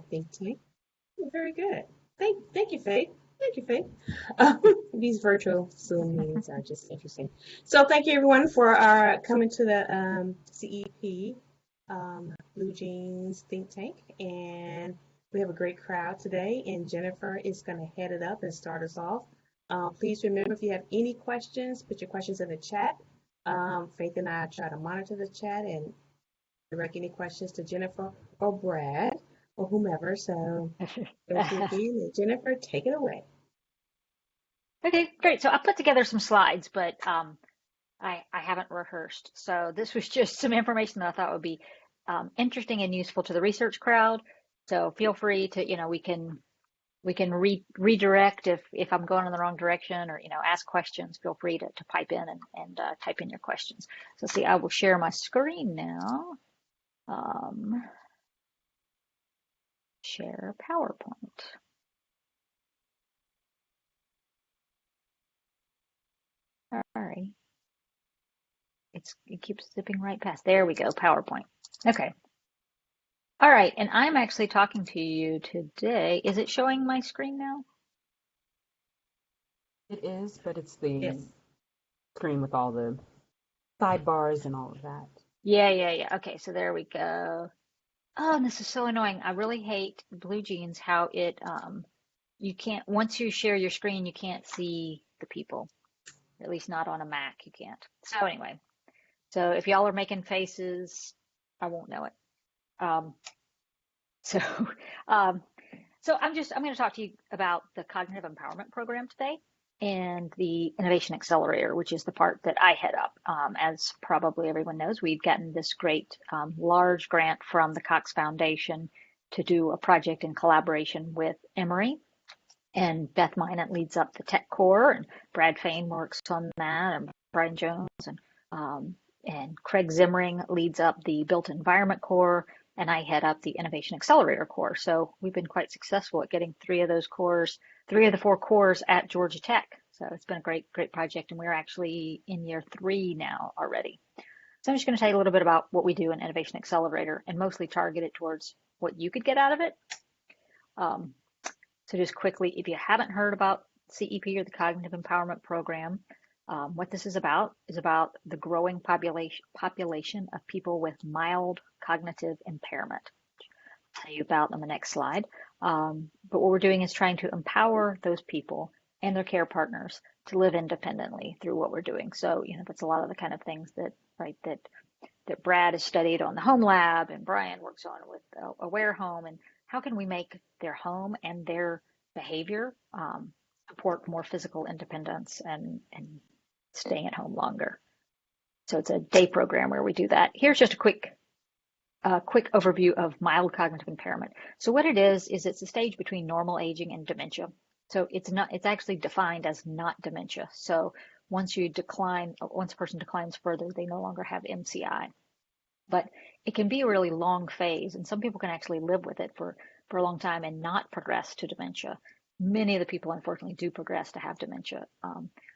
think tank. Very good. Thank you, Faith. Thank you, Faith. These virtual Zoom meetings are just interesting. So thank you everyone for coming to the CEP Blue Jeans think tank. And we have a great crowd today. And Jennifer is going to head it up and start us off. Please remember, if you have any questions, put your questions in the chat. Faith and I try to monitor the chat and direct any questions to Jennifer or Brad or whomever. So thank you again. And Jennifer, take it away. Okay, great. So I put together some slides, but I haven't rehearsed. So this was just some information that I thought would be interesting and useful to the research crowd. So feel free to, we can redirect if I'm going in the wrong direction, or ask questions. Feel free to pipe in and type in your questions. So see, I will share my screen now. Share PowerPoint. All right. It keeps zipping right past. There we go, PowerPoint. Okay. All right, and I'm actually talking to you today. Is it showing my screen now? It is, but it's the screen with all the sidebars and all of that. Yeah. Okay, so there we go. Oh, and this is so annoying. I really hate Blue Jeans, how it, you can't, once you share your screen, you can't see the people. At least not on a Mac, you can't. So anyway, so if y'all are making faces, I won't know it. So I'm going to talk to you about the Cognitive Empowerment Program today and the Innovation Accelerator, which is the part that I head up. As probably everyone knows, we've gotten this great large grant from the Cox Foundation to do a project in collaboration with Emory. And Beth Minot leads up the tech core, and Brad Fain works on that, and Brian Jones and Craig Zimmering leads up the built environment core, and I head up the Innovation Accelerator core. So we've been quite successful at getting three of the four cores at Georgia Tech. So it's been a great project, and we're actually in year 3 now already. So I'm just going to tell you a little bit about what we do in Innovation Accelerator, and mostly target it towards what you could get out of it. So just quickly, if you haven't heard about CEP or the Cognitive Empowerment Program, what this is about the growing population of people with mild cognitive impairment. I'll tell you about on the next slide. But what we're doing is trying to empower those people and their care partners to live independently through what we're doing. So, that's a lot of the kind of things that Brad has studied on the home lab, and Brian works on with Aware Home, and how can we make their home and their behavior support more physical independence and staying at home longer. So it's a day program where we do that. Here's just a quick overview of mild cognitive impairment. So what it is it's a stage between normal aging and dementia. So it's actually defined as not dementia. So once a person declines further, they no longer have MCI. But it can be a really long phase, and some people can actually live with it for a long time and not progress to dementia. Many of the people, unfortunately, do progress to have dementia.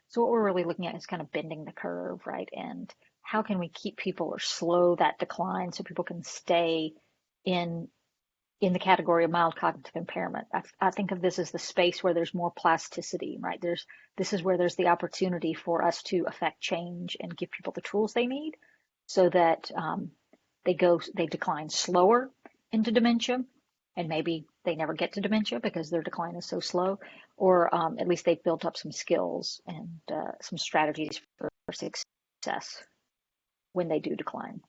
So what we're really looking at is kind of bending the curve, right? And how can we keep people or slow that decline so people can stay in the category of mild cognitive impairment? I think of this as the space where there's more plasticity, right? This is where there's the opportunity for us to affect change and give people the tools they need so that they decline slower into dementia, and maybe they never get to dementia because their decline is so slow, or at least they've built up some skills and some strategies for success when they do decline.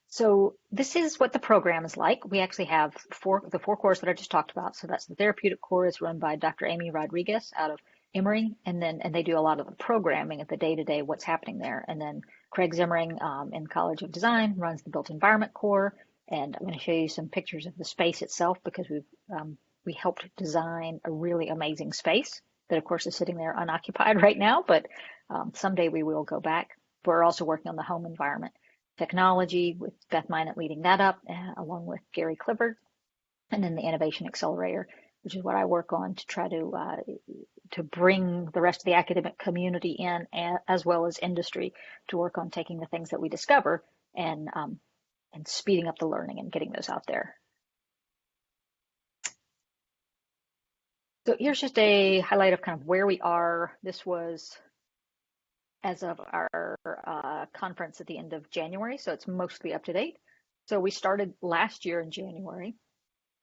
So this is what the program is like. We actually have the four cores that I just talked about. So that's the therapeutic core is run by Dr. Amy Rodriguez out of Emory, and they do a lot of the programming at the day-to-day, what's happening there. And then Craig Zimmering in College of Design runs the built environment core. And I'm going to show you some pictures of the space itself because we helped design a really amazing space that, of course, is sitting there unoccupied right now, but someday we will go back. We're also working on the home environment technology with Beth Minot leading that up, along with Gary Clifford, and then the Innovation Accelerator, which is what I work on to try to bring the rest of the academic community in, as well as industry, to work on taking the things that we discover and speeding up the learning and getting those out there. So here's just a highlight of kind of where we are. This was as of our conference at the end of January, so it's mostly up to date. So we started last year in January.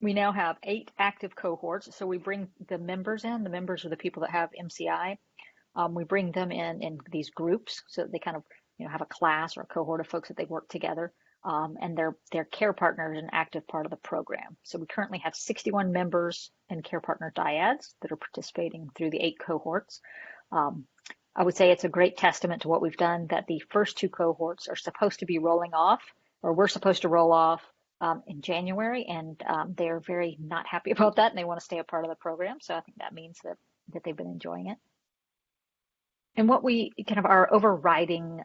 We now have 8 active cohorts. So we bring the members in. The members are the people that have MCI. We bring them in these groups so that they kind of have a class or a cohort of folks that they work together. And they're care partners, an active part of the program. So we currently have 61 members and care partner dyads that are participating through the 8 cohorts. I would say it's a great testament to what we've done that the first 2 cohorts are supposed to be rolling off, or we're supposed to roll off in January, and they're very not happy about that, and they want to stay a part of the program. So I think that means that they've been enjoying it. And what we kind of our overriding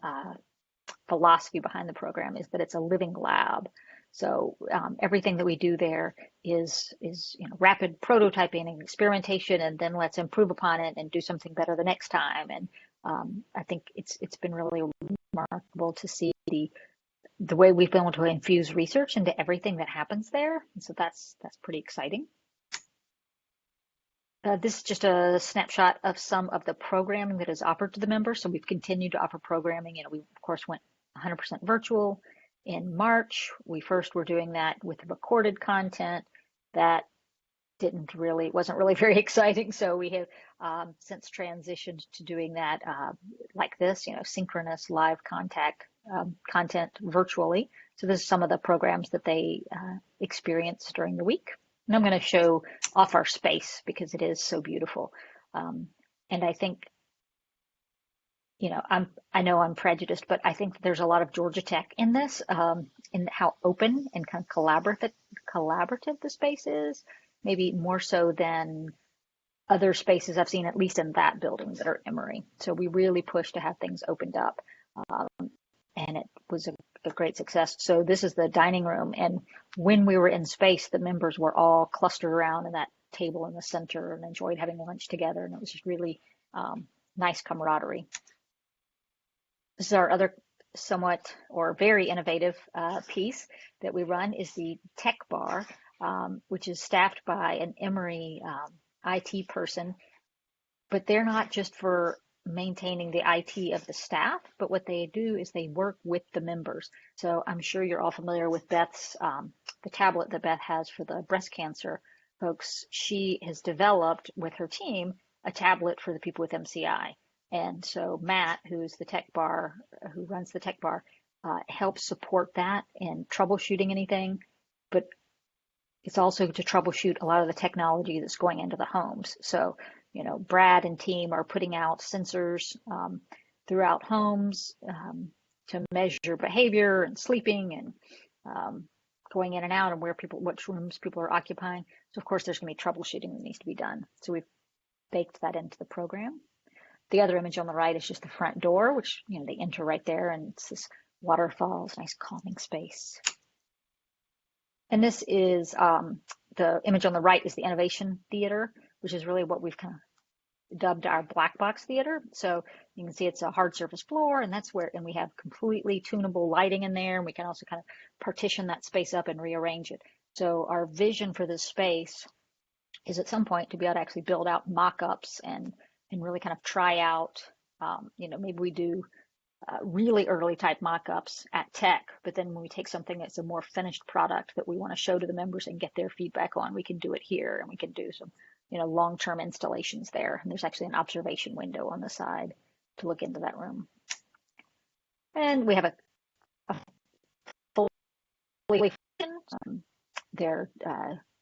philosophy behind the program is that it's a living lab. So everything that we do there is rapid prototyping and experimentation, and then let's improve upon it and do something better the next time. And I think it's been really remarkable to see the way we've been able to infuse research into everything that happens there. And so that's pretty exciting. This is just a snapshot of some of the programming that is offered to the members. So we've continued to offer programming. We of course went 100% virtual in March. We first were doing that with recorded content that wasn't really very exciting. So we have since transitioned to doing that like this, synchronous live content virtually. So this is some of the programs that they experienced during the week. And I'm going to show off our space because it is so beautiful. And I think, I know I'm prejudiced, but I think there's a lot of Georgia Tech in this, in how open and kind of collaborative the space is, maybe more so than other spaces I've seen, at least in that building that are Emory. So we really pushed to have things opened up. And it was a great success. So this is the dining room. And when we were in space, the members were all clustered around in that table in the center and enjoyed having lunch together. And it was just really nice camaraderie. This is our other somewhat or very innovative piece that we run is the tech bar, which is staffed by an Emory IT person. But they're not just for maintaining the IT of the staff, but what they do is they work with the members. So I'm sure you're all familiar with Beth's, the tablet that Beth has for the breast cancer folks. She has developed with her team a tablet for the people with MCI. And so Matt, who's the tech bar, who runs the tech bar, helps support that and troubleshooting anything, but it's also to troubleshoot a lot of the technology that's going into the homes. So Brad and team are putting out sensors throughout homes to measure behavior and sleeping and going in and out and which rooms people are occupying. So of course there's going to be troubleshooting that needs to be done. So we've baked that into the program. The other image on the right is just the front door, which they enter right there, and it's this waterfalls, nice calming space. And this is the image on the right is the Innovation Theater, which is really what we've kind of dubbed our black box theater. So you can see it's a hard surface floor, and and we have completely tunable lighting in there, and we can also kind of partition that space up and rearrange it. So our vision for this space is at some point to be able to actually build out mock-ups and really kind of try out, maybe we do really early type mock-ups at tech, but then when we take something that's a more finished product that we want to show to the members and get their feedback on, we can do it here, and we can do some long-term installations there. And there's actually an observation window on the side to look into that room. And we have a fully their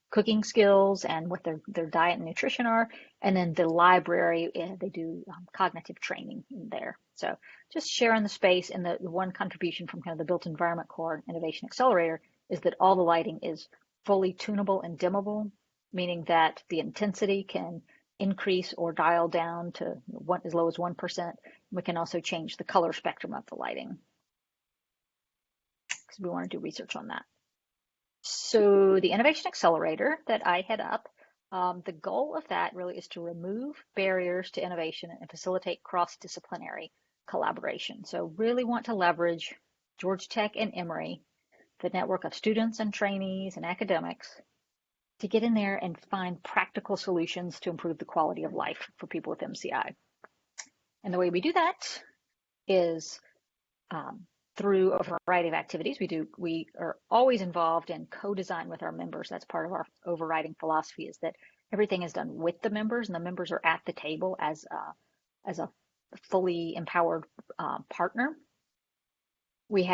cooking skills and what their diet and nutrition are. And then the library, they do cognitive training in there. So just sharing the space, and the one contribution from kind of the Built Environment Core Innovation Accelerator is that all the lighting is fully tunable and dimmable, meaning that the intensity can increase or dial down to as low as 1%. We can also change the color spectrum of the lighting because we want to do research on that. So the Innovation Accelerator that I head up, the goal of that really is to remove barriers to innovation and facilitate cross-disciplinary collaboration. So really want to leverage Georgia Tech and Emory, the network of students and trainees and academics, to get in there and find practical solutions to improve the quality of life for people with MCI. And the way we do that is through a variety of activities. We are always involved in co-design with our members. That's part of our overriding philosophy, is that everything is done with the members, and the members are at the table as a fully empowered partner. We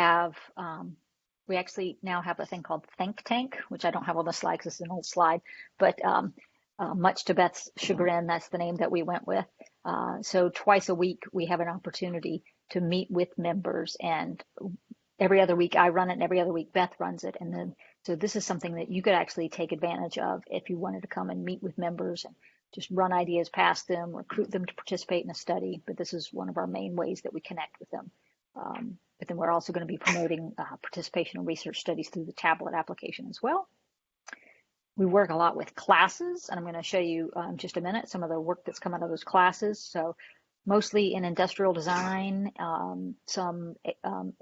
actually now have a thing called Think Tank, which I don't have on the slide because it's an old slide, but much to Beth's chagrin, that's the name that we went with. So twice a week, we have an opportunity to meet with members, and every other week I run it, and every other week Beth runs it. And then, so this is something that you could actually take advantage of if you wanted to come and meet with members and just run ideas past them, recruit them to participate in a study. But this is one of our main ways that we connect with them. But then we're also going to be promoting participation in research studies through the tablet application as well. We work a lot with classes, and I'm going to show you in just a minute some of the work that's come out of those classes. So mostly in industrial design, some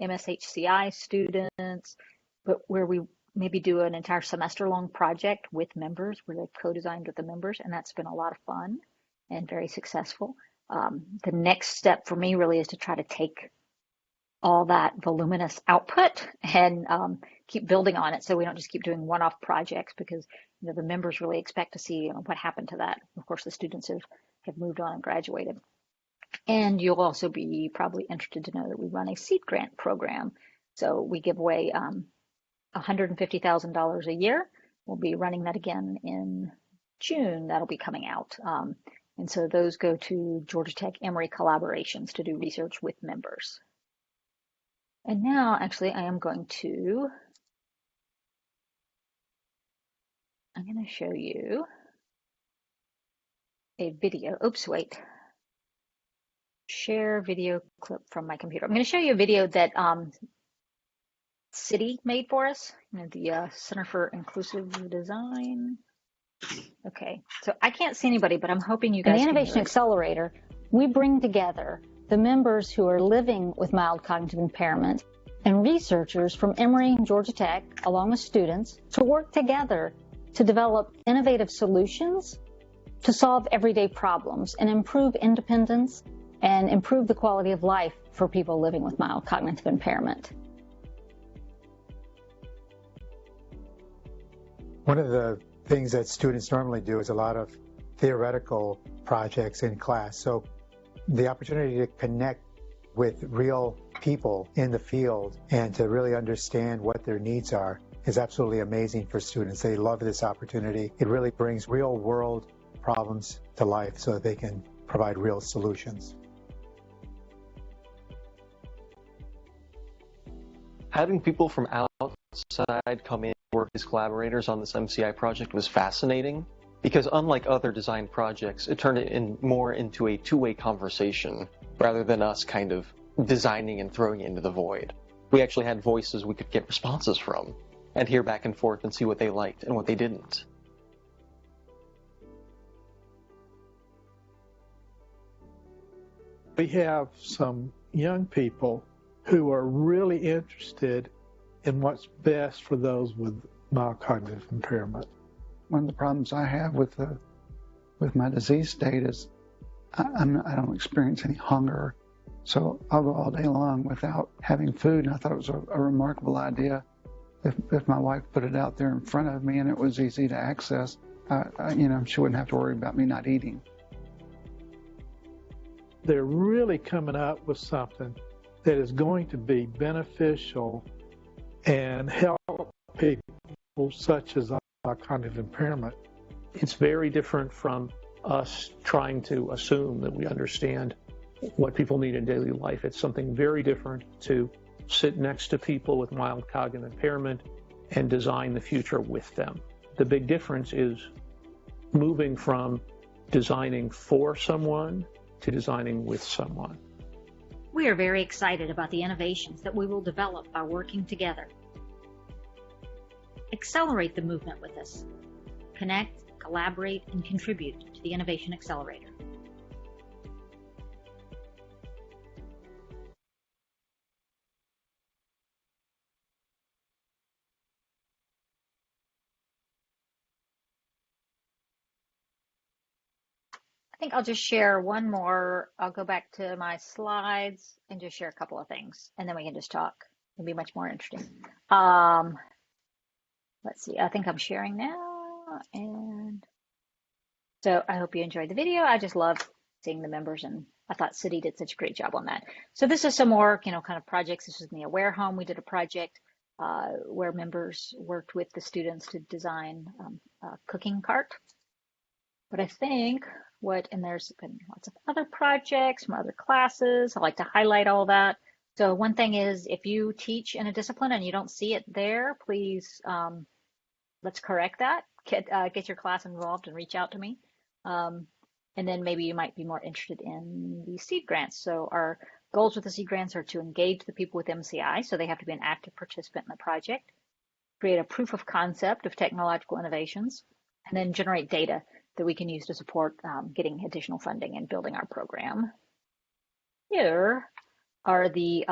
MSHCI students, but where we maybe do an entire semester-long project with members where they've co-designed with the members, and that's been a lot of fun and very successful. The next step for me really is to try to take all that voluminous output and keep building on it, so we don't just keep doing one-off projects, because the members really expect to see what happened to that. Of course, the students have moved on and graduated. And you'll also be probably interested to know that we run a seed grant program. So we give away $150,000 a year. We'll be running that again in June. That'll be coming out. And so those go to Georgia Tech Emory collaborations to do research with members. And now, actually, I'm going to show you a video. Oops, wait. Share video clip from my computer. I'm going to show you a video that City made for us, the Center for Inclusive Design. Okay, so I can't see anybody, but I'm hoping you guys can hear it. In the Innovation Accelerator, we bring together the members who are living with mild cognitive impairment and researchers from Emory and Georgia Tech, along with students, to work together to develop innovative solutions to solve everyday problems and improve independence and improve the quality of life for people living with mild cognitive impairment. One of the things that students normally do is a lot of theoretical projects in class. So the opportunity to connect with real people in the field and to really understand what their needs are is absolutely amazing for students. They love this opportunity. It really brings real world problems to life so that they can provide real solutions. Having people from outside come in and work as collaborators on this MCI project was fascinating, because unlike other design projects, it turned more into a two-way conversation rather than us kind of designing and throwing it into the void. We actually had voices we could get responses from and hear back and forth and see what they liked and what they didn't. We have some young people who are really interested in what's best for those with mild cognitive impairment. One of the problems I have with my disease state is I don't experience any hunger, so I'll go all day long without having food. And I thought it was a remarkable idea. If my wife put it out there in front of me and it was easy to access, she wouldn't have to worry about me not eating. They're really coming up with something that is going to be beneficial and help people such as our cognitive impairment. It's very different from us trying to assume that we understand what people need in daily life. It's something very different to sit next to people with mild cognitive impairment and design the future with them. The big difference is moving from designing for someone to designing with someone. We are very excited about the innovations that we will develop by working together. Accelerate the movement with us. Connect, collaborate, and contribute to the Innovation Accelerator. think I'll just share one more. I'll go back to my slides and just share a couple of things, and then we can just talk. It'll be much more interesting. Let's see. I think I'm sharing now, and so I hope you enjoyed the video. I just love seeing the members, and I thought City did such a great job on that. So this is some more, kind of projects. This is in the Aware Home. We did a project where members worked with the students to design a cooking cart. But I think and there's been lots of other projects from other classes. I like to highlight all that. So one thing is, if you teach in a discipline and you don't see it there, please let's correct that. Get your class involved and reach out to me. And then maybe you might be more interested in the seed grants. So our goals with the seed grants are to engage the people with MCI, so they have to be an active participant in the project, create a proof of concept of technological innovations, and then generate data that we can use to support getting additional funding and building our program. Here are the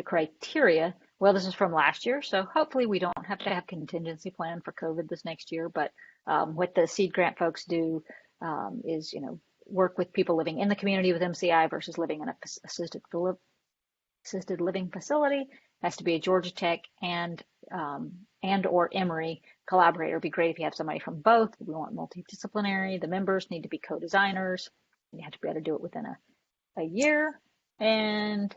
criteria. Well, this is from last year, so hopefully we don't have to have contingency plan for COVID this next year. But what the seed grant folks do is, work with people living in the community with MCI versus living in a assisted living facility. It has to be a Georgia Tech and or Emory collaborator. It'd be great if you have somebody from both. We want multidisciplinary. The members need to be co-designers. You have to be able to do it within a year. And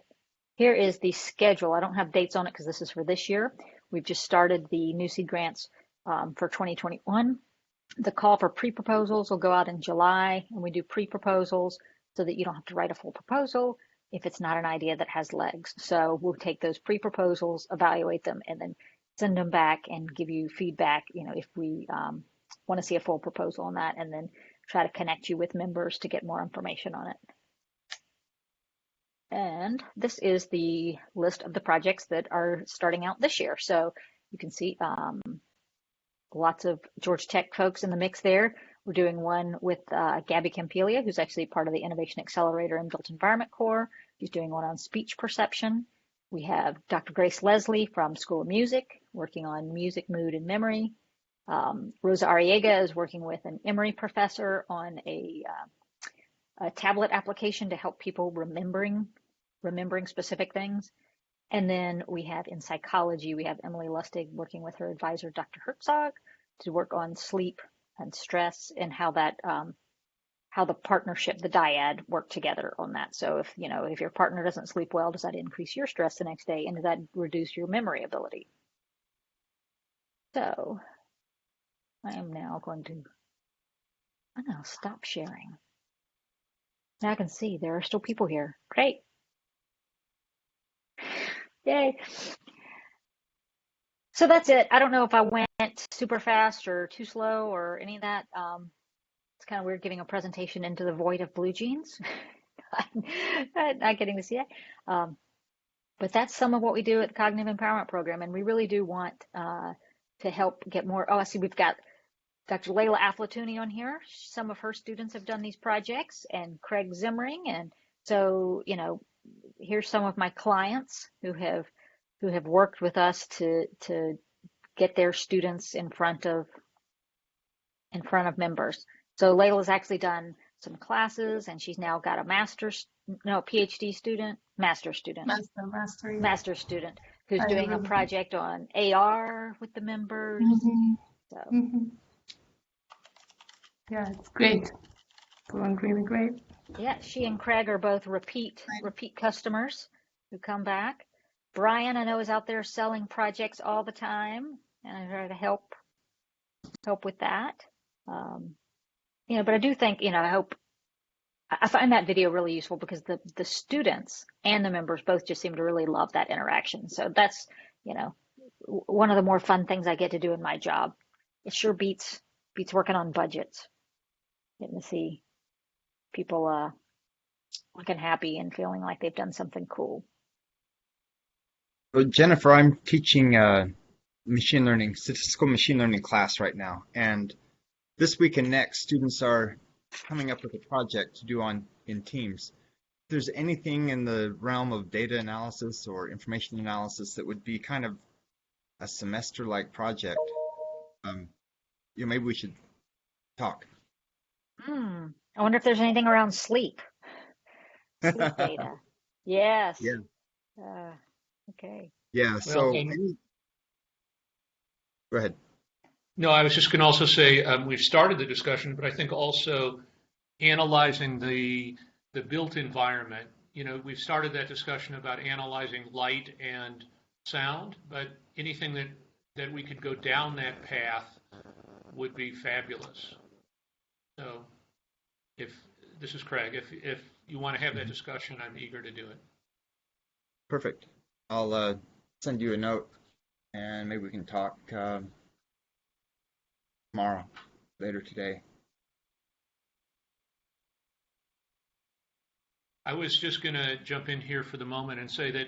here is the schedule. I don't have dates on it because this is for this year. We've just started the new seed grants for 2021. The call for pre-proposals will go out in July, and we do pre-proposals so that you don't have to write a full proposal if it's not an idea that has legs. So we'll take those pre-proposals, evaluate them, and then send them back and give you feedback, if we want to see a full proposal on that, and then try to connect you with members to get more information on it. And this is the list of the projects that are starting out this year. So you can see lots of Georgia Tech folks in the mix there. We're doing one with Gabby Campilia, who's actually part of the Innovation Accelerator and Built Environment Core. She's doing one on speech perception. We have Dr. Grace Leslie from School of Music, working on music, mood, and memory. Rosa Arriaga is working with an Emory professor on a tablet application to help people remembering specific things. And then we have in psychology, we have Emily Lustig working with her advisor, Dr. Herzog, to work on sleep and stress and how that how the partnership, the dyad, work together on that. So if your partner doesn't sleep well, does that increase your stress the next day, and does that reduce your memory ability? So I am now going to stop sharing. Now I can see there are still people here. Great. Yay. So that's it. I don't know if I went super fast or too slow or any of that. It's kind of weird giving a presentation into the void of blue jeans. Not getting to see that. But that's some of what we do at the Cognitive Empowerment Program. And we really do want to help get more. Oh, I see we've got Dr. Layla Aflatooni on here. Some of her students have done these projects, and Craig Zimmering. And so, here's some of my clients who have worked with us to get their students in front of members. So Layla's actually done some classes, and she's now got a master student who's doing a project on AR with the members. Mm-hmm. So. Mm-hmm. Yeah, it's great. Going really great. Yeah, she and Craig are both repeat customers who come back. Brian, I know, is out there selling projects all the time, and I try to help with that. But I do think, I find that video really useful because the students and the members both just seem to really love that interaction. So that's, one of the more fun things I get to do in my job. It sure beats working on budgets. Getting to see people looking happy and feeling like they've done something cool. Well, Jennifer, I'm teaching statistical machine learning class right now. And this week and next, students are coming up with a project to do in teams. If there's anything in the realm of data analysis or information analysis that would be kind of a semester-like project, maybe we should talk. I wonder if there's anything around sleep data. Yes. Yeah. Okay. Yeah. Well, So, go ahead. no, I was just going to also say we've started the discussion, but I think also analyzing the built environment. You know, we've started that discussion about analyzing light and sound, but anything that we could go down that path would be fabulous. So, if this is Craig, if you want to have that discussion, I'm eager to do it. Perfect. I'll send you a note, and maybe we can talk tomorrow, later today. I was just going to jump in here for the moment and say that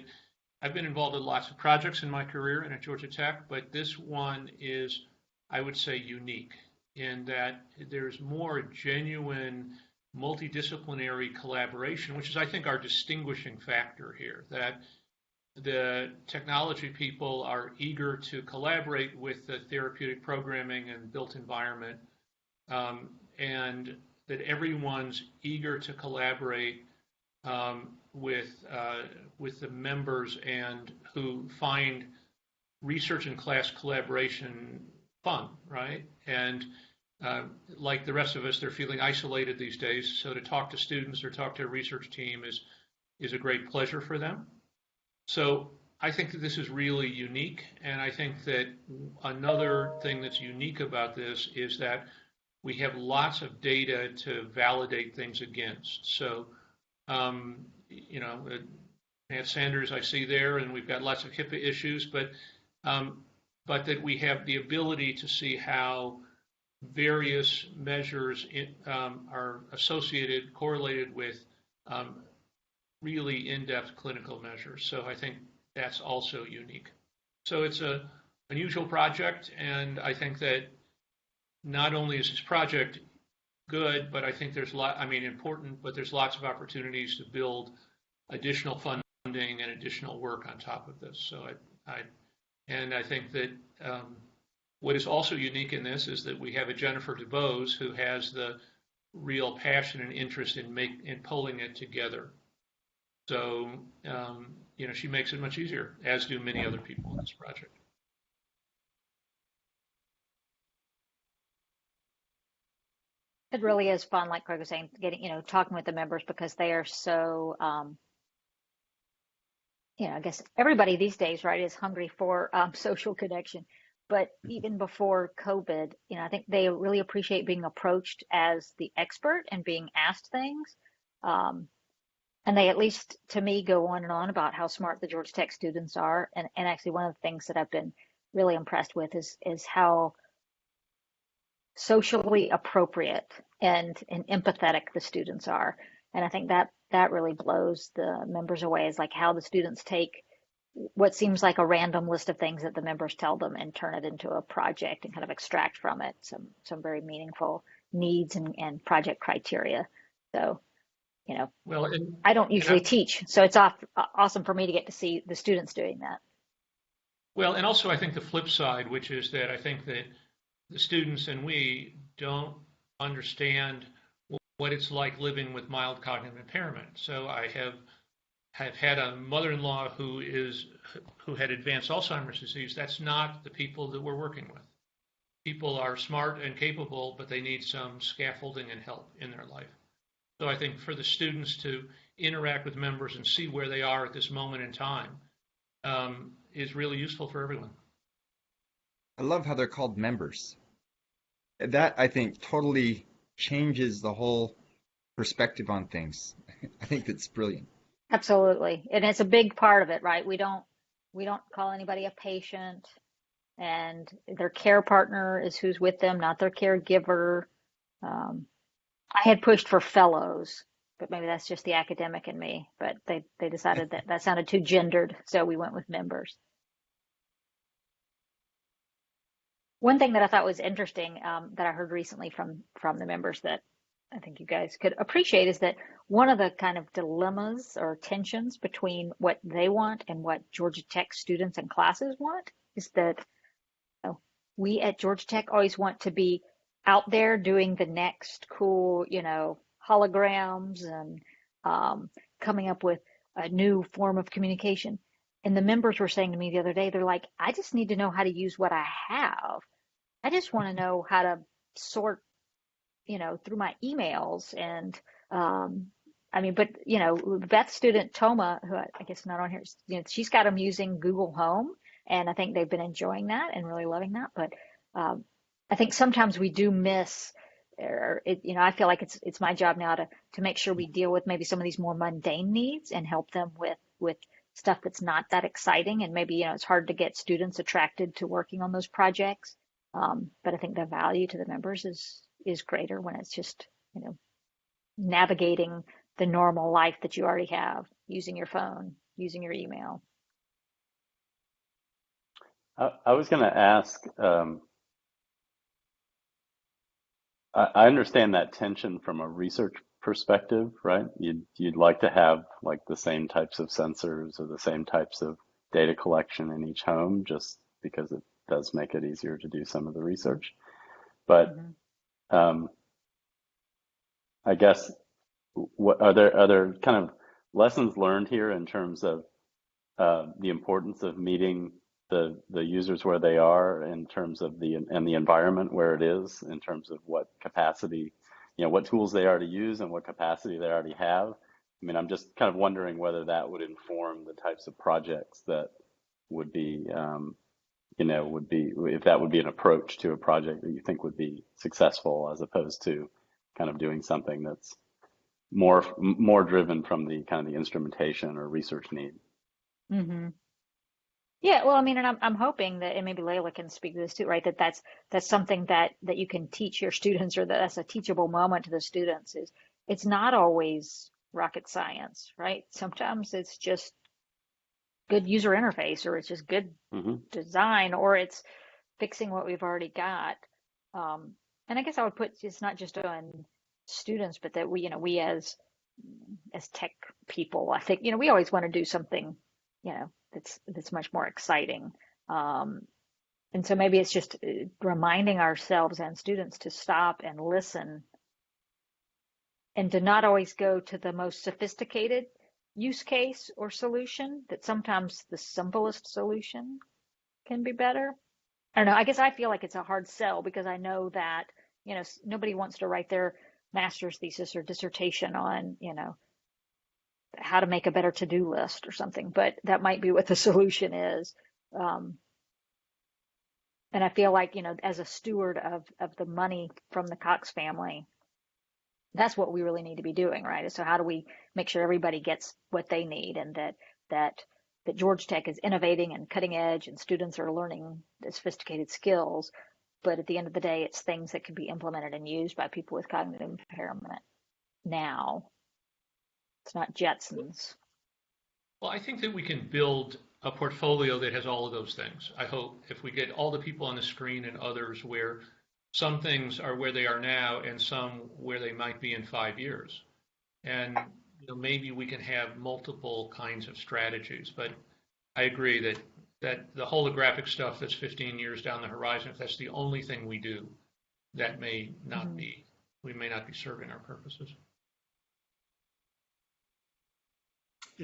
I've been involved in lots of projects in my career and at Georgia Tech, but this one is, I would say, unique in that there's more genuine multidisciplinary collaboration, which is, I think, our distinguishing factor here, that the technology people are eager to collaborate with the therapeutic programming and built environment, and that everyone's eager to collaborate with the members and who find research and class collaboration fun, right? And like the rest of us, they're feeling isolated these days. So to talk to students or talk to a research team is a great pleasure for them. So I think that this is really unique. And I think that another thing that's unique about this is that we have lots of data to validate things against. So, you know, Matt Sanders I see there, and we've got lots of HIPAA issues, but that we have the ability to see how various measures are associated, correlated with really in-depth clinical measures. So I think that's also unique. So it's an unusual project, and I think that not only is this project good, but I think there's important, but there's lots of opportunities to build additional funding and additional work on top of this. So I think that what is also unique in this is that we have a Jennifer DuBose who has the real passion and interest in pulling it together. So, you know, she makes it much easier, as do many other people in this project. It really is fun, like Craig was saying, talking with the members because they are so, I guess everybody these days, right, is hungry for social connection. But even before COVID, I think they really appreciate being approached as the expert and being asked things. And they, at least to me, go on and on about how smart the Georgia Tech students are. And actually, one of the things that I've been really impressed with is how socially appropriate and empathetic the students are. And I think that really blows the members away, is like how the students take what seems like a random list of things that the members tell them and turn it into a project and kind of extract from it some very meaningful needs and project criteria. So, well, I don't usually teach, so it's awesome for me to get to see the students doing that. Well, and also I think the flip side, which is that I think that the students and we don't understand what it's like living with mild cognitive impairment. So I have had a mother-in-law who had advanced Alzheimer's disease. That's not the people that we're working with. People are smart and capable, but they need some scaffolding and help in their life. So I think for the students to interact with members and see where they are at this moment in time is really useful for everyone. I love how they're called members. That, I think, totally changes the whole perspective on things. I think that's brilliant. Absolutely. And it's a big part of it, right? We don't call anybody a patient, and their care partner is who's with them, not their caregiver. I had pushed for fellows, but maybe that's just the academic in me. But they decided that sounded too gendered, so we went with members. One thing that I thought was interesting that I heard recently from the members that I think you guys could appreciate is that one of the kind of dilemmas or tensions between what they want and what Georgia Tech students and classes want is that we at Georgia Tech always want to be out there doing the next cool, holograms and coming up with a new form of communication. And the members were saying to me the other day, they're like, I just need to know how to use what I have. I just want to know how to sort, through my emails. And Beth's student Toma, who I guess not on here, she's got them using Google Home, and I think they've been enjoying that and really loving that. But I think sometimes we do miss, I feel like it's my job now to make sure we deal with maybe some of these more mundane needs and help them with stuff that's not that exciting. And maybe, it's hard to get students attracted to working on those projects. But I think the value to the members is greater when it's just, navigating the normal life that you already have, using your phone, using your email. I was going to ask, I understand that tension from a research perspective, right? You'd like to have like the same types of sensors or the same types of data collection in each home, just because it does make it easier to do some of the research. But I guess what are there kind of lessons learned here in terms of the importance of meeting the users where they are, in terms of the environment where it is, in terms of what capacity, what tools they are to use and what capacity they already have? I mean, I'm just kind of wondering whether that would inform the types of projects that would be, if that would be an approach to a project that you think would be successful, as opposed to kind of doing something that's more driven from the kind of the instrumentation or research need. Mm-hmm. Yeah, well, I mean, and I'm hoping that, and maybe Layla can speak to this too, right? That's something that you can teach your students, or that's a teachable moment to the students. Is it's not always rocket science, right? Sometimes it's just good user interface, or it's just good design, or it's fixing what we've already got. And I guess I would put, it's not just on students, but that we as tech people, I think, we always want to do something, that's much more exciting. And so maybe it's just reminding ourselves and students to stop and listen, and to not always go to the most sophisticated use case or solution, that sometimes the simplest solution can be better. I don't know. I guess I feel like it's a hard sell, because I know that, nobody wants to write their master's thesis or dissertation on, how to make a better to-do list or something, but that might be what the solution is. And I feel like, as a steward of the money from the Cox family, that's what we really need to be doing, right? So how do we make sure everybody gets what they need, and that Georgia Tech is innovating and cutting edge, and students are learning the sophisticated skills, but at the end of the day, it's things that can be implemented and used by people with cognitive impairment now. It's not Jetsons. Well, I think that we can build a portfolio that has all of those things. I hope, if we get all the people on the screen and others, where some things are where they are now and some where they might be in 5 years. And maybe we can have multiple kinds of strategies. But I agree that the holographic stuff that's 15 years down the horizon, if that's the only thing we do, that may not be, we may not be serving our purposes.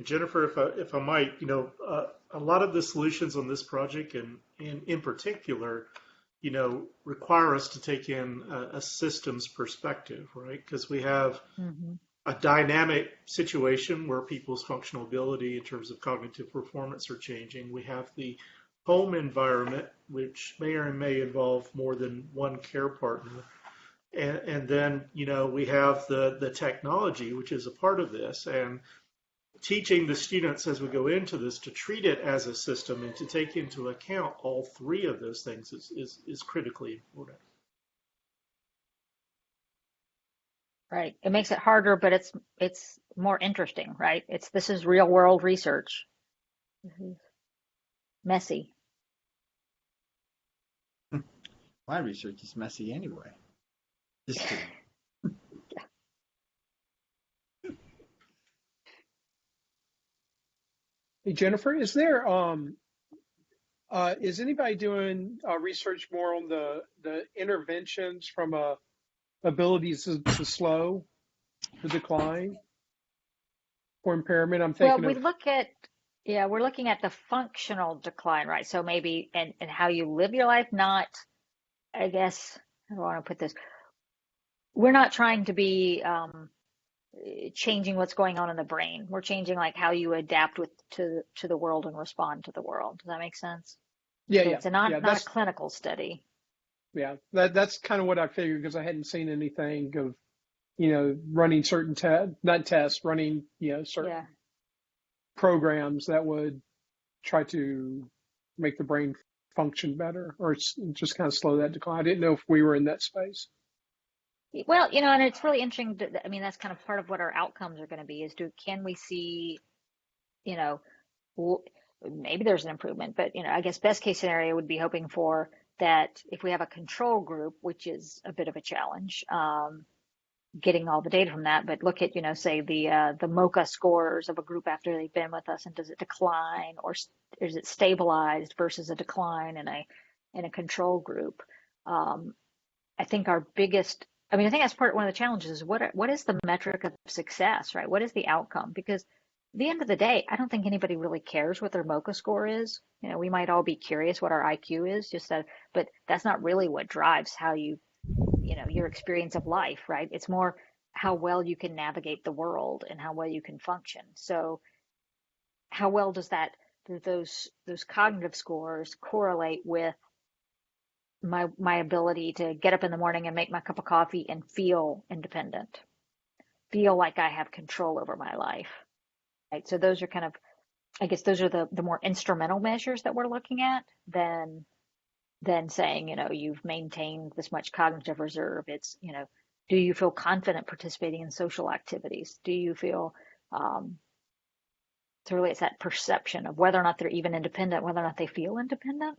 Jennifer, if I might, a lot of the solutions on this project, and in particular, require us to take in a systems perspective, right? Because we have a dynamic situation where people's functional ability in terms of cognitive performance are changing. We have the home environment, which may or may involve more than one care partner. And then, we have the technology, which is a part of this. And teaching the students as we go into this to treat it as a system and to take into account all three of those things is critically important. Right. It makes it harder, but it's more interesting, right? This is real world research. This is messy. My research is messy anyway. Just kidding. Hey, Jennifer, is there Is anybody doing research more on the interventions from abilities to slow the decline or impairment? I'm Well, thinking we of, look at, yeah, we're looking at the functional decline, right? So maybe, and how you live your life, not, I guess, how do I want to put this? We're not trying to be changing what's going on in the brain. We're changing like how you adapt to the world and respond to the world. Does that make sense? yeah, So yeah, it's a yeah. not a clinical study. Yeah, that's kind of what I figured because I hadn't seen anything of, running certain not tests, running, certain Yeah. programs that would try to make the brain function better or just kind of slow that decline. I didn't know if we were in that space. Well, and it's really interesting. I mean, that's kind of part of what our outcomes are going to be is can we see, you know, maybe there's an improvement, but, I guess best case scenario would be hoping for that if we have a control group, which is a bit of a challenge, getting all the data from that, but look at, say the MoCA scores of a group after they've been with us, and does it decline or is it stabilized versus a decline in a control group? I think our biggest, I think that's one of the challenges is what is the metric of success, right? What is the outcome? Because at the end of the day, I don't think anybody really cares what their MoCA score is. We might all be curious what our IQ is, but that's not really what drives how your experience of life, right? It's more how well you can navigate the world and how well you can function. So how well do those cognitive scores correlate with my ability to get up in the morning and make my cup of coffee and feel independent, feel like I have control over my life, right? So those are I guess those are the more instrumental measures that we're looking at than saying, you've maintained this much cognitive reserve. It's, do you feel confident participating in social activities? Do you feel, so really it's that perception of whether or not they're even independent, whether or not they feel independent.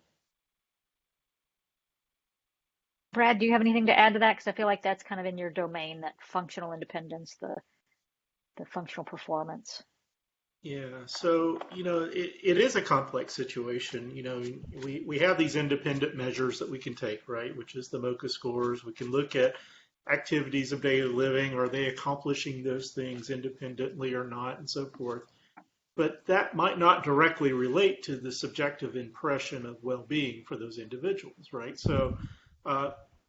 Brad, do you have anything to add to that? Because I feel like that's kind of in your domain, that functional independence, the functional performance. Yeah, so it is a complex situation. We have these independent measures that we can take, right? Which is the MoCA scores. We can look at activities of daily living. Are they accomplishing those things independently or not, and so forth. But that might not directly relate to the subjective impression of well-being for those individuals, right? So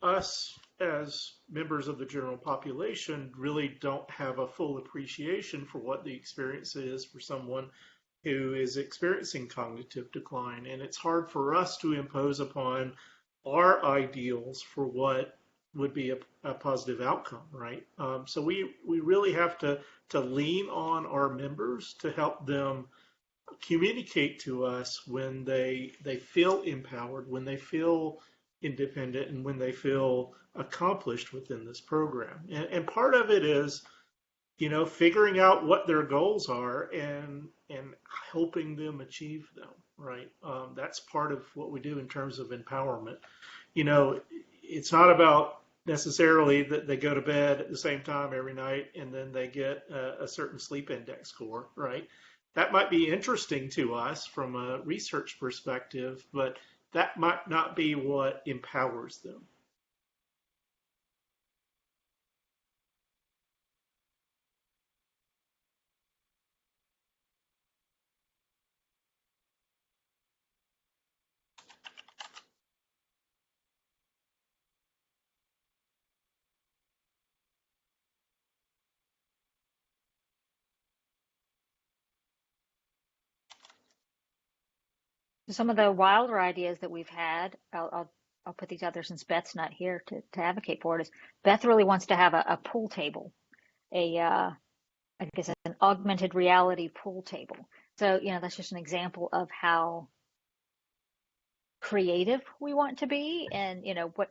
us as members of the general population really don't have a full appreciation for what the experience is for someone who is experiencing cognitive decline. And it's hard for us to impose upon our ideals for what would be a positive outcome, right? So we really have to lean on our members to help them communicate to us when they feel empowered, when they feel independent, and when they feel accomplished within this program. And part of it is, figuring out what their goals are and helping them achieve them, right? That's part of what we do in terms of empowerment. It's not about necessarily that they go to bed at the same time every night and then they get a certain sleep index score, right? That might be interesting to us from a research perspective, but that might not be what empowers them. Some of the wilder ideas that we've had, I'll put these out there since Beth's not here to advocate for it, is Beth really wants to have a pool table, I guess an augmented reality pool table. So, that's just an example of how creative we want to be and,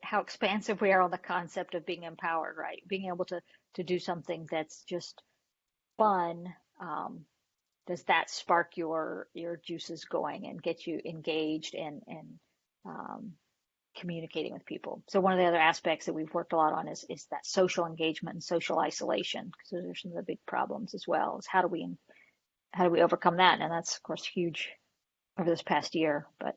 how expansive we are on the concept of being empowered, right? Being able to do something that's just fun. Does that spark your juices going and get you engaged and communicating with people? So one of the other aspects that we've worked a lot on is that social engagement and social isolation, because those are some of the big problems as well. Is how do we overcome that? And that's of course huge over this past year. But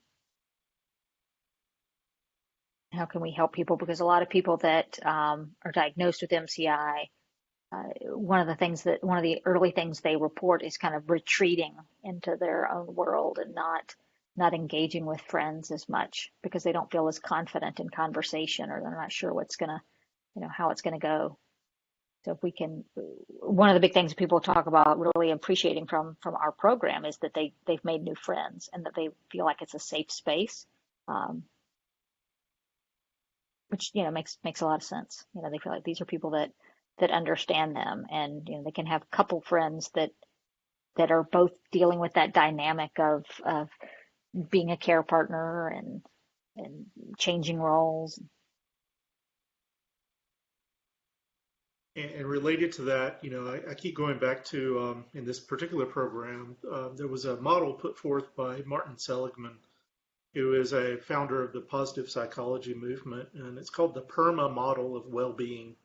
How can we help people? Because a lot of people that are diagnosed with MCI, one of the early things they report is kind of retreating into their own world and not engaging with friends as much because they don't feel as confident in conversation, or they're not sure how it's gonna go. So if we can, one of the big things people talk about really appreciating from our program is that they've made new friends and that they feel like it's a safe space, which makes a lot of sense. They feel like these are people that understand them, and they can have a couple friends that are both dealing with that dynamic of being a care partner and changing roles. And related to that, I keep going back to in this particular program, there was a model put forth by Martin Seligman, who is a founder of the positive psychology movement, and it's called the Perma model of well-being.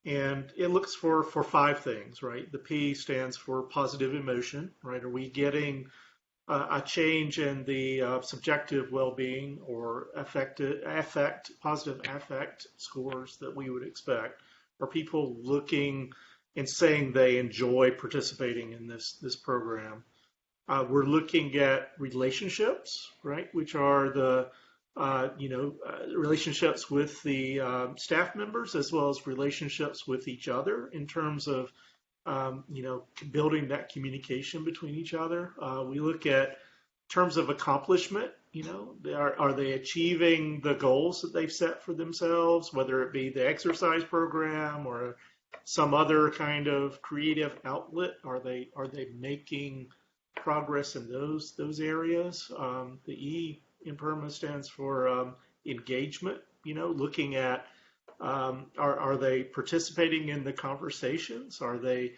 And it looks for 5 things, right? The P stands for positive emotion, right? Are we getting a change in the subjective well-being or positive affect scores that we would expect? Are people looking and saying they enjoy participating in this program? We're looking at relationships, right, which are the relationships with the staff members as well as relationships with each other in terms of building that communication between each other. We look at terms of accomplishment. Are they achieving the goals that they've set for themselves, whether it be the exercise program or some other kind of creative outlet? Are they marking progress in those areas? The E in Perma stands for engagement. Looking at are they participating in the conversations? Are they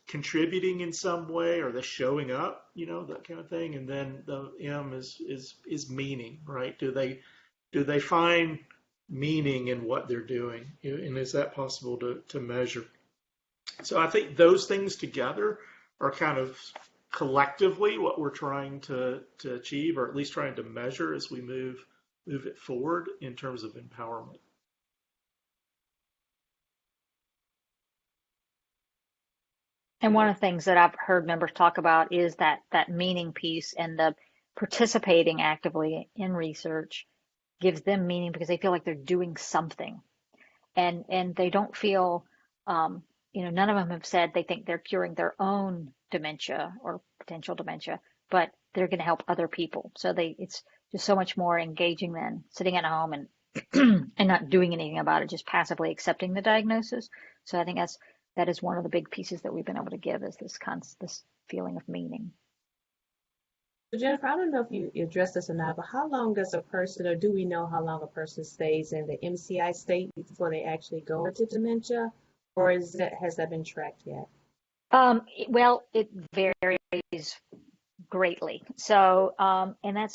contributing in some way? Are they showing up? That kind of thing. And then the M is meaning, right? Do they find meaning in what they're doing? And is that possible to measure? So I think those things together are kind of collectively what we're trying to achieve, or at least trying to measure as we move it forward in terms of empowerment. And one of the things that I've heard members talk about is that meaning piece, and the participating actively in research gives them meaning because they feel like they're doing something, and they don't feel, none of them have said they think they're curing their own dementia or potential dementia, but they're going to help other people. So it's just so much more engaging than sitting at home and and not doing anything about it, just passively accepting the diagnosis. So I think that is one of the big pieces that we've been able to give, is this feeling of meaning. So Jennifer, I don't know if you addressed this or not, but how long does a person, or do we know how long a person stays in the MCI state before they actually go into dementia, or has that been tracked yet? Well, it varies greatly. So, and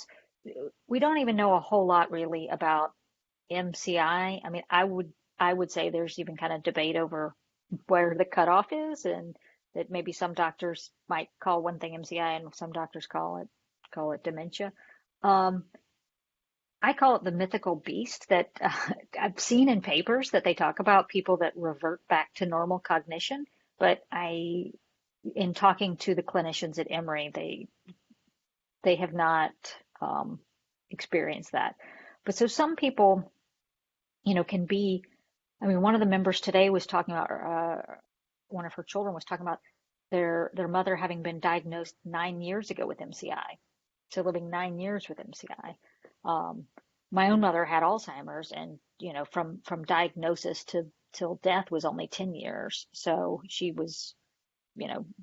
we don't even know a whole lot really about MCI. I mean, I would say there's even kind of debate over where the cutoff is, and that maybe some doctors might call one thing MCI and some doctors call it dementia. I call it the mythical beast that I've seen in papers that they talk about people that revert back to normal cognition. But in talking to the clinicians at Emory, they have not experienced that. But so some people, can be. I mean, one of the members today was talking about, one of her children was talking about their mother having been diagnosed 9 years ago with MCI, so living 9 years with MCI. My own mother had Alzheimer's, and from diagnosis till death was only 10 years. So she was,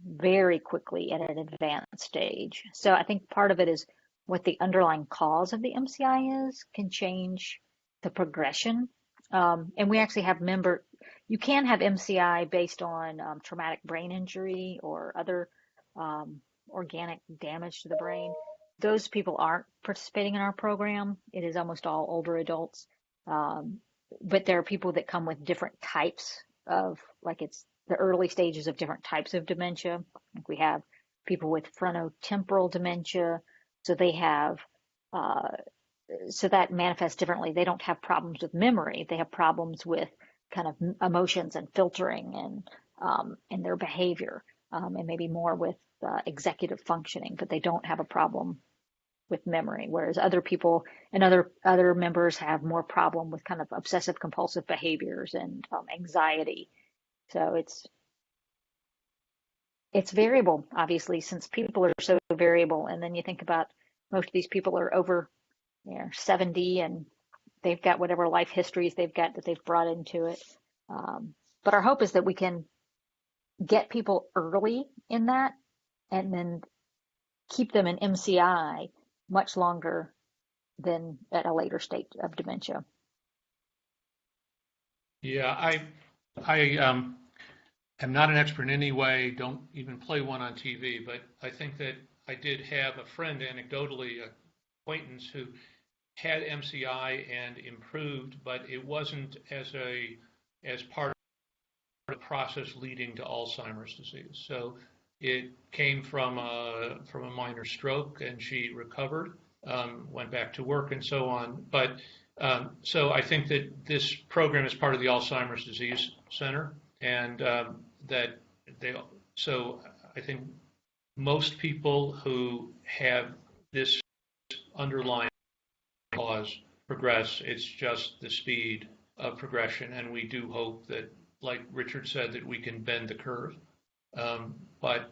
very quickly at an advanced stage. So I think part of it is what the underlying cause of the MCI can change the progression. And we actually have you can have MCI based on traumatic brain injury or other organic damage to the brain. Those people aren't participating in our program. It is almost all older adults. But there are people that come with different types of, like, it's the early stages of different types of dementia. Like we have people with frontotemporal dementia. So they have so that manifests differently. They don't have problems with memory. They have problems with kind of emotions and filtering and their behavior, and maybe more with executive functioning, but they don't have a problem with memory. Whereas other people and other members have more problem with kind of obsessive compulsive behaviors and anxiety. So it's variable, obviously, since people are so variable. And then you think about most of these people are over 70 and they've got whatever life histories they've got that they've brought into it. But our hope is that we can get people early in that and then keep them in MCI much longer than at a later state of dementia. Yeah, I am not an expert in any way, don't even play one on TV, but I think that I did have a friend, anecdotally, an acquaintance who had MCI and improved, but it wasn't as part of the process leading to Alzheimer's disease. So it came from a minor stroke, and she recovered, went back to work, and so on. But so I think that this program is part of the Alzheimer's Disease Center, and so I think most people who have this underlying cause progress. It's just the speed of progression, and we do hope that, like Richard said, that we can bend the curve. But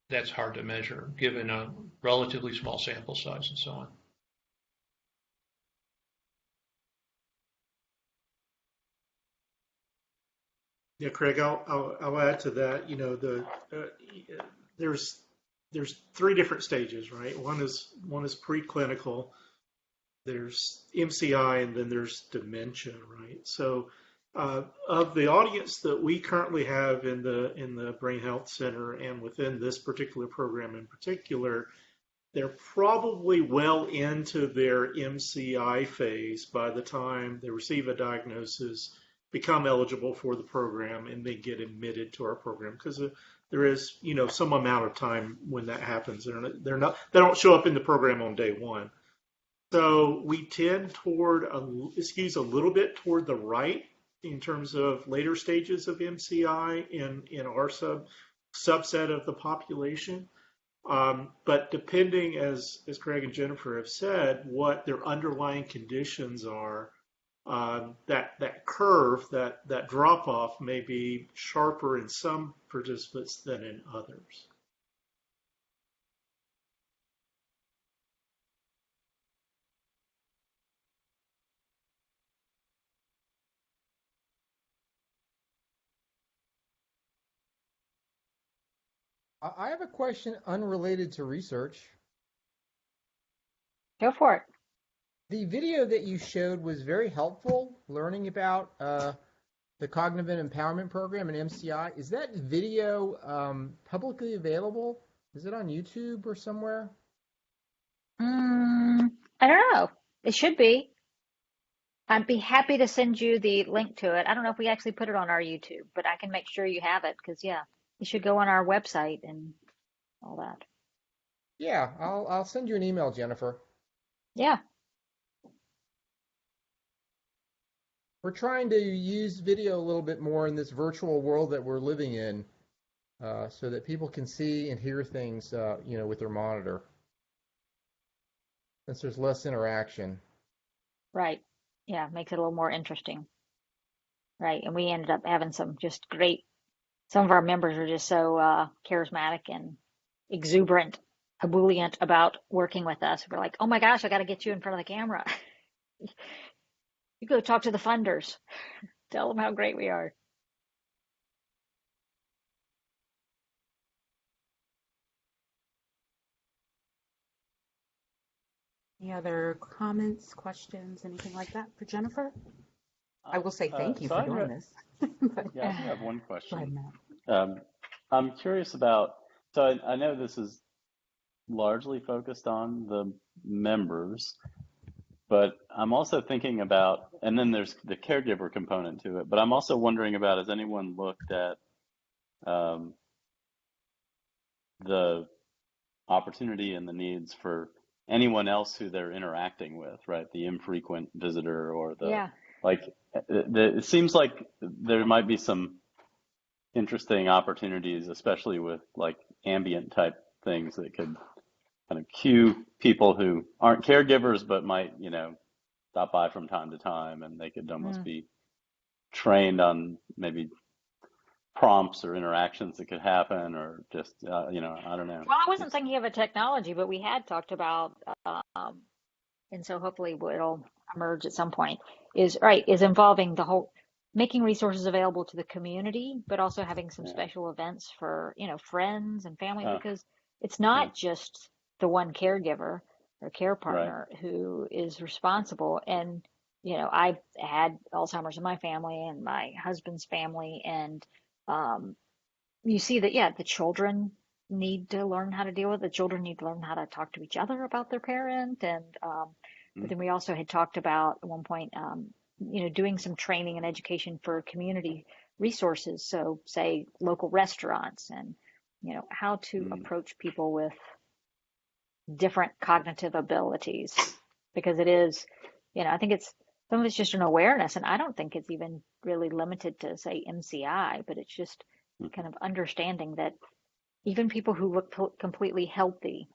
that's hard to measure given a relatively small sample size and so on. Yeah, Craig, I'll add to that. You know, there's three different stages, right? One is preclinical, there's MCI, and then there's dementia, right? So of the audience that we currently have in the Brain Health Center and within this particular program in particular, they're probably well into their MCI phase by the time they receive a diagnosis, become eligible for the program, and they get admitted to our program, because there is, you know, some amount of time when that happens. They don't show up in the program on day one. So we tend toward skews a little bit toward the right in terms of later stages of MCI in our subset of the population. But depending, as Craig and Jennifer have said, what their underlying conditions are, that curve, that drop off may be sharper in some participants than in others. I have a question unrelated to research. Go for it. The video that you showed was very helpful learning about the Cognitive Empowerment Program and MCI. Is that video publicly available? Is it on YouTube or somewhere? I don't know. It should be. I'd be happy to send you the link to it. I don't know if we actually put it on our YouTube, but I can make sure you have it, because yeah, you should go on our website and all that. Yeah, I'll send you an email, Jennifer. Yeah. We're trying to use video a little bit more in this virtual world that we're living in, so that people can see and hear things, you know, with their monitor, since there's less interaction. Right. Yeah, makes it a little more interesting. Right. And we ended up having some of our members are just so charismatic and exuberant, ebullient about working with us. We're like, oh my gosh, I got to get you in front of the camera. You go talk to the funders. Tell them how great we are. Any other comments, questions, anything like that for Jennifer? I will say thank you for doing this. Yeah, I have one question. Go ahead, Matt. I'm curious about, so I know this is largely focused on the members, but I'm also thinking about, and then there's the caregiver component to it, but I'm also wondering about, has anyone looked at the opportunity and the needs for anyone else who they're interacting with, right? The infrequent visitor or the, Yeah. like, it seems like there might be some interesting opportunities, especially with like ambient type things that could kind of cue people who aren't caregivers but might, stop by from time to time, and they could almost be trained on maybe prompts or interactions that could happen, or just, I don't know. Well, I wasn't thinking of a technology, but we had talked about, and so hopefully it'll emerge at some point, is involving the whole, making resources available to the community, but also having some special events for, friends and family, because it's not just the one caregiver or care partner who is responsible. And, I've had Alzheimer's in my family and my husband's family, and you see that, the children need to learn how to deal with it. The children need to learn how to talk to each other about their parent. And, but then we also had talked about at one point, doing some training and education for community resources. So say local restaurants and, how to approach people with different cognitive abilities, because it is, I think some of it's just an awareness, and I don't think it's even really limited to say MCI, but it's just kind of understanding that even people who look completely healthy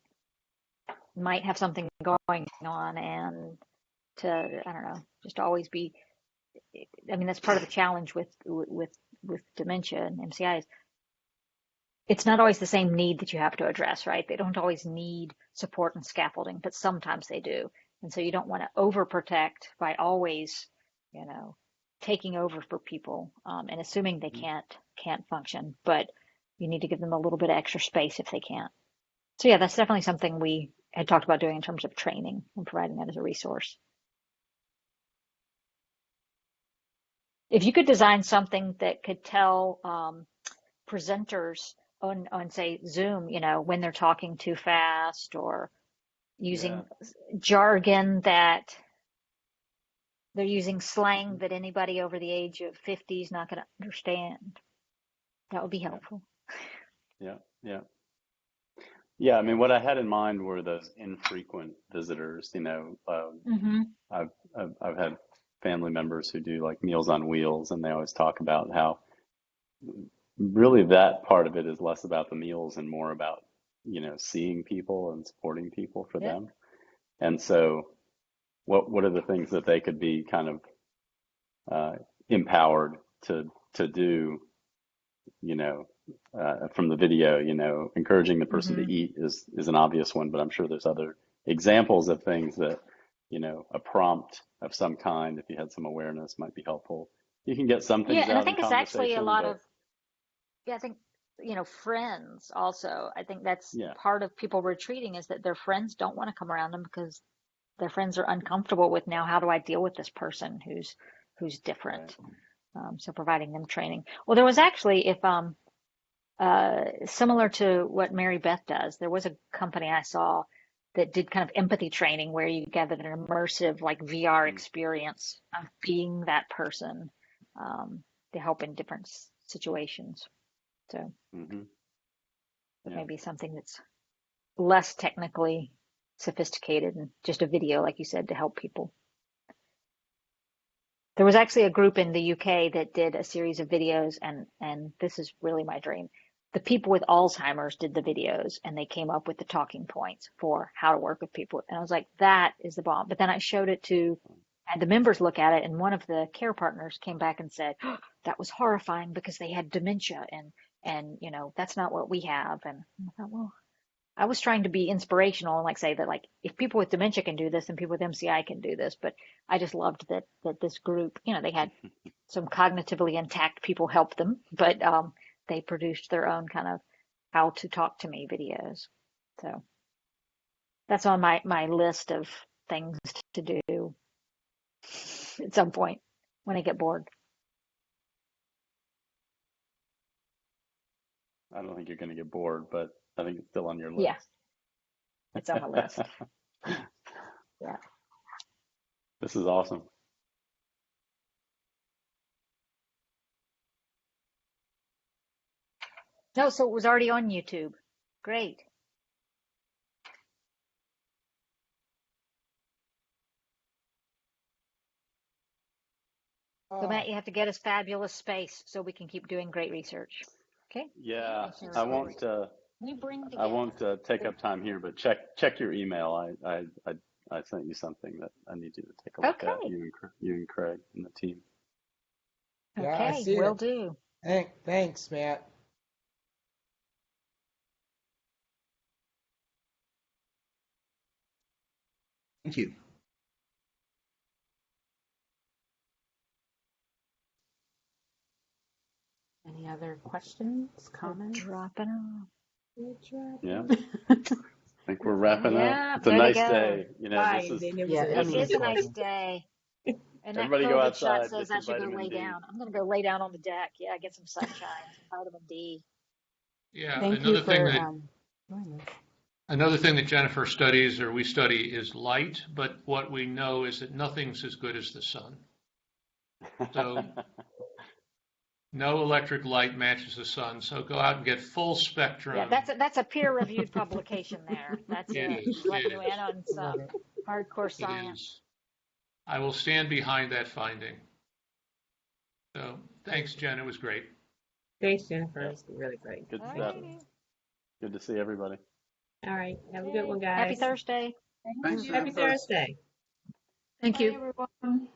might have something going on, and to, I don't know, just always be, I mean, that's part of the challenge with dementia and MCI is it's not always the same need that you have to address, right? They don't always need support and scaffolding, but sometimes they do. And so you don't want to overprotect by always, taking over for people, and assuming they can't function, but you need to give them a little bit of extra space if they can't. So yeah, that's definitely something we had talked about doing in terms of training and providing that as a resource. If you could design something that could tell presenters on say Zoom, when they're talking too fast or using jargon that they're using slang that anybody over the age of 50 is not going to understand, that would be helpful. Yeah, I mean, what I had in mind were those infrequent visitors. I've had family members who do like Meals on Wheels, and they always talk about how really that part of it is less about the meals and more about, seeing people and supporting people for them. And so what are the things that they could be kind of empowered to do, from the video, encouraging the person to eat is an obvious one, but I'm sure there's other examples of things that, a prompt of some kind, if you had some awareness, might be helpful. You can get some things Yeah, and I out in think it's actually a conversation, lot but of, I think, friends also. I think that's yeah, part of people retreating is that their friends don't want to come around them because their friends are uncomfortable with, now how do I deal with this person who's different? So providing them training. Well, there was actually, if similar to what Mary Beth does, there was a company I saw that did kind of empathy training where you gathered an immersive like VR experience of being that person, to help in different situations. So maybe something that's less technically sophisticated and just a video, like you said, to help people. There was actually a group in the UK that did a series of videos, and this is really my dream. The people with Alzheimer's did the videos, and they came up with the talking points for how to work with people. And I was like, that is the bomb. But then I showed it to, had the members look at it, and one of the care partners came back and said, oh, that was horrifying because they had dementia, and that's not what we have. And I thought, well, I was trying to be inspirational and like say that like if people with dementia can do this and people with MCI can do this, but I just loved that this group, they had some cognitively intact people help them, but they produced their own kind of how to talk to me videos. So that's on my list of things to do at some point when I get bored. I don't think you're going to get bored, but I think it's still on your list. Yeah, it's on my list. Yeah. This is awesome. No, so it was already on YouTube. Great. So Matt, you have to get us fabulous space so we can keep doing great research. Okay? Yeah, Yes, I won't. We bring I together. won't take up time here, but check your email. I sent you something that I need you to take a look at. Okay. You and Craig and the team. Yeah, I Okay, see will it. do. Thanks, Matt. Thank you. Any other questions, comments? Dropping off. Yeah, I think we're wrapping up. Yeah, It's a better nice go. day. You know, Bye. this is They never Yeah, said it this It is is a is nice lovely. day. And that everybody go COVID shot outside, says get I your should go vitamin lay D. down. I'm going to go lay down on the deck. Yeah, get some sunshine, some vitamin D. Yeah, Thank you for joining us. another thing that Jennifer studies or we study is light, but what we know is that nothing's as good as the sun. So no electric light matches the sun. So go out and get full spectrum. Yeah, that's a peer-reviewed publication there. That's It it. is. Just letting It you is. in on some Love it. hardcore It science. is. I will stand behind that finding. So thanks, Jen. It was great. Thanks, Jennifer. Yeah. It's really great. Good Thank stuff. you. Good to see everybody. All right. Have a good one, Happy guys. Thursday. Happy Thursday. Thank Bye, you. everyone.